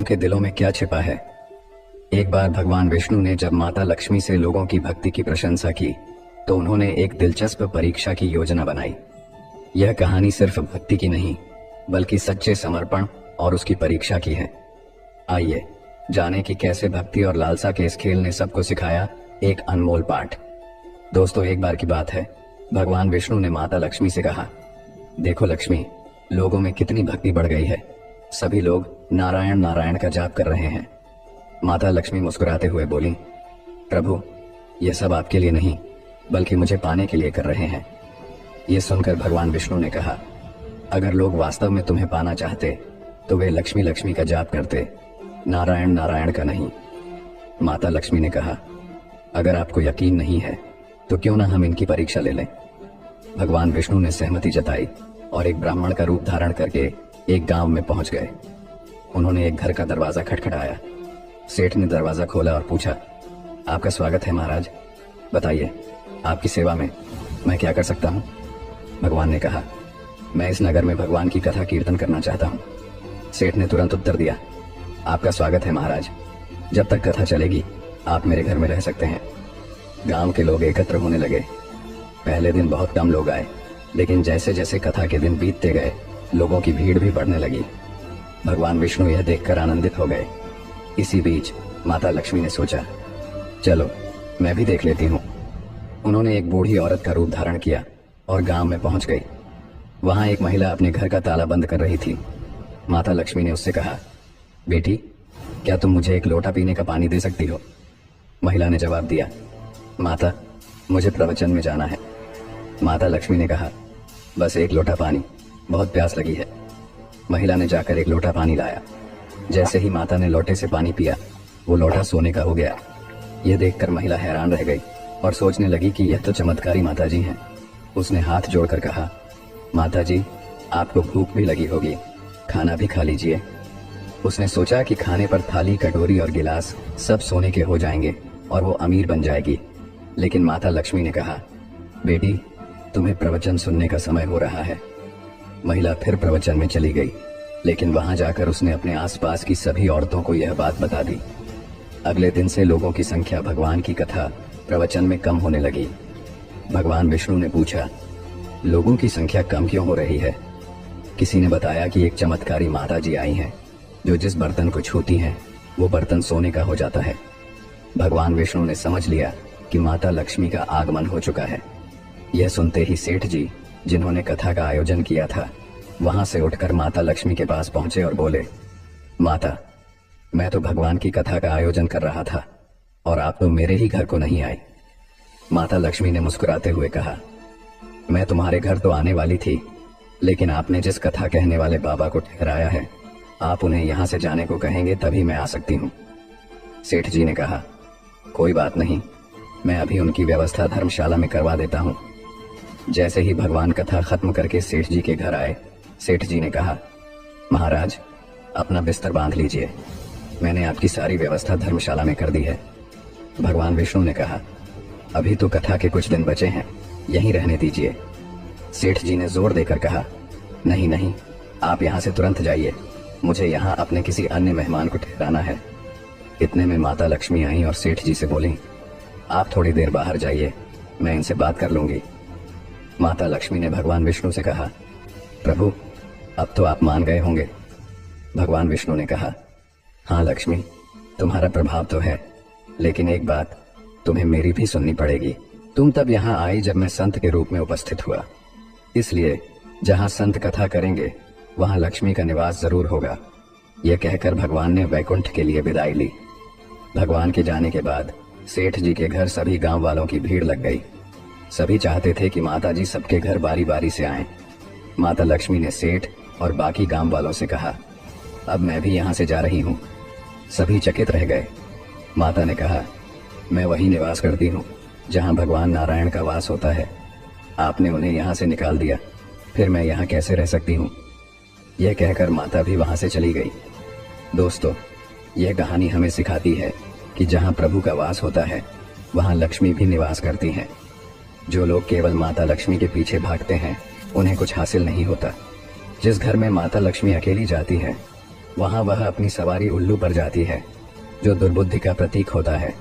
के दिलों में क्या छिपा है। एक बार भगवान विष्णु ने जब माता लक्ष्मी से लोगों की भक्ति की प्रशंसा की तो उन्होंने एक दिलचस्प परीक्षा की योजना बनाई। यह कहानी सिर्फ भक्ति की नहीं बल्कि सच्चे समर्पण और उसकी परीक्षा की है। आइए जाने कि कैसे भक्ति और लालसा के इस खेल ने सबको सिखाया एक अनमोल पाठ। दोस्तों, एक बार की बात है, भगवान विष्णु ने माता लक्ष्मी से कहा, देखो लक्ष्मी, लोगों में कितनी भक्ति बढ़ गई है। सभी लोग नारायण नारायण का जाप कर रहे हैं। माता लक्ष्मी मुस्कुराते हुए बोली, प्रभु, यह सब आपके लिए नहीं बल्कि मुझे पाने के लिए कर रहे हैं। यह सुनकर भगवान विष्णु ने कहा, अगर लोग वास्तव में तुम्हें पाना चाहते तो वे लक्ष्मी लक्ष्मी का जाप करते, नारायण नारायण का नहीं। माता लक्ष्मी ने कहा, अगर आपको यकीन नहीं है तो क्यों ना हम इनकी परीक्षा ले लें। भगवान विष्णु ने सहमति जताई और एक ब्राह्मण का रूप धारण करके एक गांव में पहुंच गए। उन्होंने एक घर का दरवाजा खटखटाया। सेठ ने दरवाजा खोला और पूछा, आपका स्वागत है महाराज, बताइए आपकी सेवा में मैं क्या कर सकता हूँ। भगवान ने कहा, मैं इस नगर में भगवान की कथा कीर्तन करना चाहता हूँ। सेठ ने तुरंत उत्तर दिया, आपका स्वागत है महाराज, जब तक कथा चलेगी आप मेरे घर में रह सकते हैं। गांव के लोग एकत्र होने लगे। पहले दिन बहुत कम लोग आए, लेकिन जैसे जैसे कथा के दिन बीतते गए लोगों की भीड़ भी बढ़ने लगी। भगवान विष्णु यह देखकर आनंदित हो गए। इसी बीच माता लक्ष्मी ने सोचा, चलो मैं भी देख लेती हूँ। उन्होंने एक बूढ़ी औरत का रूप धारण किया और गांव में पहुंच गई। वहां एक महिला अपने घर का ताला बंद कर रही थी। माता लक्ष्मी ने उससे कहा, बेटी, क्या तुम मुझे एक लोटा पीने का पानी दे सकती हो। महिला ने जवाब दिया, माता, मुझे प्रवचन में जाना है। माता लक्ष्मी ने कहा, बस एक लोटा पानी, बहुत प्यास लगी है। महिला ने जाकर एक लोटा पानी लाया। जैसे ही माता ने लोटे से पानी पिया वो लोटा सोने का हो गया। यह देखकर महिला हैरान रह गई और सोचने लगी कि यह तो चमत्कारी माता जी हैं। उसने हाथ जोड़कर कहा, माता जी, आपको भूख भी लगी होगी, खाना भी खा लीजिए। उसने सोचा कि खाने पर थाली, कटोरी और गिलास सब सोने के हो जाएंगे और वो अमीर बन जाएगी। लेकिन माता लक्ष्मी ने कहा, बेटी, तुम्हें प्रवचन सुनने का समय हो रहा है। महिला फिर प्रवचन में चली गई, लेकिन वहां जाकर उसने अपने आसपास की सभी औरतों को यह बात बता दी। अगले दिन से लोगों की संख्या भगवान की कथा प्रवचन में कम होने लगी। भगवान विष्णु ने पूछा, लोगों की संख्या कम क्यों हो रही है। किसी ने बताया कि एक चमत्कारी माता जी आई हैं, जो जिस बर्तन को छूती हैं वो बर्तन सोने का हो जाता है। भगवान विष्णु ने समझ लिया कि माता लक्ष्मी का आगमन हो चुका है। यह सुनते ही सेठ जी, जिन्होंने कथा का आयोजन किया था, वहां से उठकर माता लक्ष्मी के पास पहुंचे और बोले, माता, मैं तो भगवान की कथा का आयोजन कर रहा था और आप तो मेरे ही घर को नहीं आए। माता लक्ष्मी ने मुस्कुराते हुए कहा, मैं तुम्हारे घर तो आने वाली थी, लेकिन आपने जिस कथा कहने वाले बाबा को ठहराया है, आप उन्हें यहां से जाने को कहेंगे तभी मैं आ सकती हूँ। सेठ जी ने कहा, कोई बात नहीं, मैं अभी उनकी व्यवस्था धर्मशाला में करवा देता हूँ। जैसे ही भगवान कथा खत्म करके सेठ जी के घर आए, सेठ जी ने कहा, महाराज, अपना बिस्तर बांध लीजिए, मैंने आपकी सारी व्यवस्था धर्मशाला में कर दी है। भगवान विष्णु ने कहा, अभी तो कथा के कुछ दिन बचे हैं, यहीं रहने दीजिए। सेठ जी ने जोर देकर कहा, नहीं नहीं, आप यहाँ से तुरंत जाइए, मुझे यहाँ अपने किसी अन्य मेहमान को ठहराना है। इतने में माता लक्ष्मी आई और सेठ जी से बोली, आप थोड़ी देर बाहर जाइए, मैं इनसे बात कर लूंगी। माता लक्ष्मी ने भगवान विष्णु से कहा, प्रभु, अब तो आप मान गए होंगे। भगवान विष्णु ने कहा, हाँ लक्ष्मी, तुम्हारा प्रभाव तो है, लेकिन एक बात तुम्हें मेरी भी सुननी पड़ेगी। तुम तब यहाँ आई जब मैं संत के रूप में उपस्थित हुआ, इसलिए जहाँ संत कथा करेंगे वहाँ लक्ष्मी का निवास जरूर होगा। यह कहकर भगवान ने वैकुंठ के लिए विदाई ली। भगवान के जाने के बाद सेठ जी के घर सभी गांव वालों की भीड़ लग गई। सभी चाहते थे कि माता जी सबके घर बारी बारी से आएं। माता लक्ष्मी ने सेठ और बाकी गांव वालों से कहा, अब मैं भी यहाँ से जा रही हूँ। सभी चकित रह गए। माता ने कहा, मैं वही निवास करती हूँ जहाँ भगवान नारायण का वास होता है। आपने उन्हें यहाँ से निकाल दिया, फिर मैं यहाँ कैसे रह सकती हूँ। यह कहकर माता भी वहां से चली गई। दोस्तों, यह कहानी हमें सिखाती है कि जहाँ प्रभु का वास होता है वहाँ लक्ष्मी भी निवास करती हैं। जो लोग केवल माता लक्ष्मी के पीछे भागते हैं उन्हें कुछ हासिल नहीं होता। जिस घर में माता लक्ष्मी अकेली जाती है वहां वह अपनी सवारी उल्लू पर जाती है, जो दुर्बुद्धि का प्रतीक होता है।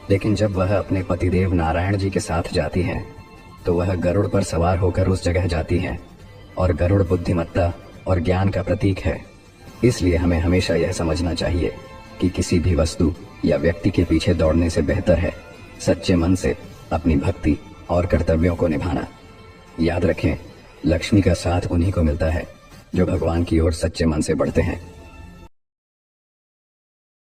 लेकिन जब वह अपने पतिदेव नारायण जी के साथ जाती है तो वह गरुड़ पर सवार होकर उस जगह जाती है, और गरुड़ बुद्धिमत्ता और ज्ञान का प्रतीक है। इसलिए हमें हमेशा यह समझना चाहिए कि किसी भी वस्तु या व्यक्ति के पीछे दौड़ने से बेहतर है सच्चे मन से अपनी भक्ति और कर्तव्यों को निभाना। याद रखें, लक्ष्मी का साथ उन्हीं को मिलता है जो भगवान की ओर सच्चे मन से बढ़ते हैं।